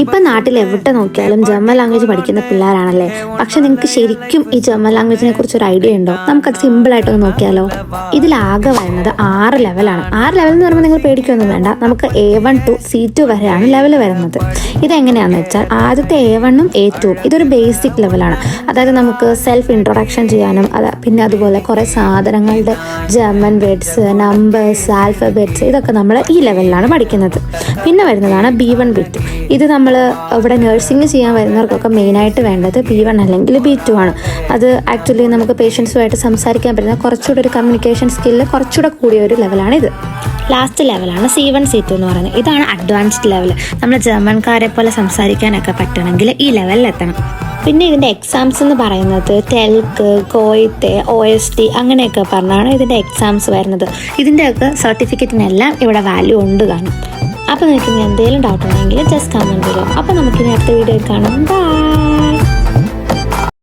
ഇപ്പം നാട്ടിൽ എവിടെ നോക്കിയാലും ജർമ്മൻ ലാംഗ്വേജ് പഠിക്കുന്ന പിള്ളേരാണല്ലേ. പക്ഷെ നിങ്ങൾക്ക് ശരിക്കും ഈ ജർമ്മൻ ലാംഗ്വേജിനെ കുറിച്ച് ഒരു ഐഡിയ ഉണ്ടോ? നമുക്കത് സിമ്പിളായിട്ടൊന്ന് നോക്കിയാലോ. ഇതിലാകെ വരുന്നത് 6 ലെവലാണ്. 6 ലെവൽ എന്ന് പറയുമ്പോൾ നിങ്ങൾ പേടിക്കൊന്നും വേണ്ട. നമുക്ക് A1 to C2 വരെയാണ് ലെവൽ വരുന്നത്. ഇതെങ്ങനെയാണെന്ന് വെച്ചാൽ ആദ്യത്തെ A1ഉം A2ഉം ഇതൊരു ബേസിക് ലെവലാണ്. അതായത് നമുക്ക് സെൽഫ് ഇൻട്രൊഡക്ഷൻ ചെയ്യാനും പിന്നെ അതുപോലെ കുറേ സാധനങ്ങളുടെ ജർമ്മൻ വേർഡ്സ്, നമ്പേഴ്സ്, ആൽഫബറ്റ്സ് ഇതൊക്കെ നമ്മൾ ഈ ലെവലിലാണ് പഠിക്കുന്നത്. പിന്നെ വരുന്നതാണ് B1 B2. ഇത് നമ്മൾ ഇവിടെ നഴ്സിംഗ് ചെയ്യാൻ വരുന്നവർക്കൊക്കെ മെയിനായിട്ട് വേണ്ടത് B1 അല്ലെങ്കിൽ B2 ആണ്. അത് ആക്ച്വലി നമുക്ക് പേഷ്യൻസുമായിട്ട് സംസാരിക്കാൻ പറ്റുന്ന കുറച്ചുകൂടെ ഒരു കമ്മ്യൂണിക്കേഷൻ സ്കില്ല് കുറച്ചുകൂടെ കൂടിയ ഒരു ലെവലാണിത്. ലാസ്റ്റ് ലെവലാണ് C1 C2 എന്ന് പറയുന്നത്. ഇതാണ് അഡ്വാൻസ്ഡ് ലെവൽ. നമ്മൾ ജർമ്മൻകാരെ പോലെ സംസാരിക്കാനൊക്കെ പറ്റണമെങ്കിൽ ഈ ലെവലിൽ എത്തണം. പിന്നെ ഇതിൻ്റെ എക്സാംസ് എന്ന് പറയുന്നത് ടെൽക്ക്, കോയിത്തെ, OST അങ്ങനെയൊക്കെ പറഞ്ഞാണ് ഇതിൻ്റെ എക്സാംസ് വരുന്നത്. ഇതിൻ്റെയൊക്കെ സർട്ടിഫിക്കറ്റിനെല്ലാം ഇവിടെ വാല്യൂ ഉണ്ട് കാണും. അപ്പോൾ നിങ്ങൾക്ക് ഇനി എന്തെങ്കിലും ഡൗട്ട് ഉണ്ടെങ്കിൽ ജസ്റ്റ് കമൻറ്റ് ചെയ്യുക. അപ്പോൾ നമുക്കിനി അടുത്ത വീഡിയോ കാണാം. ബൈ.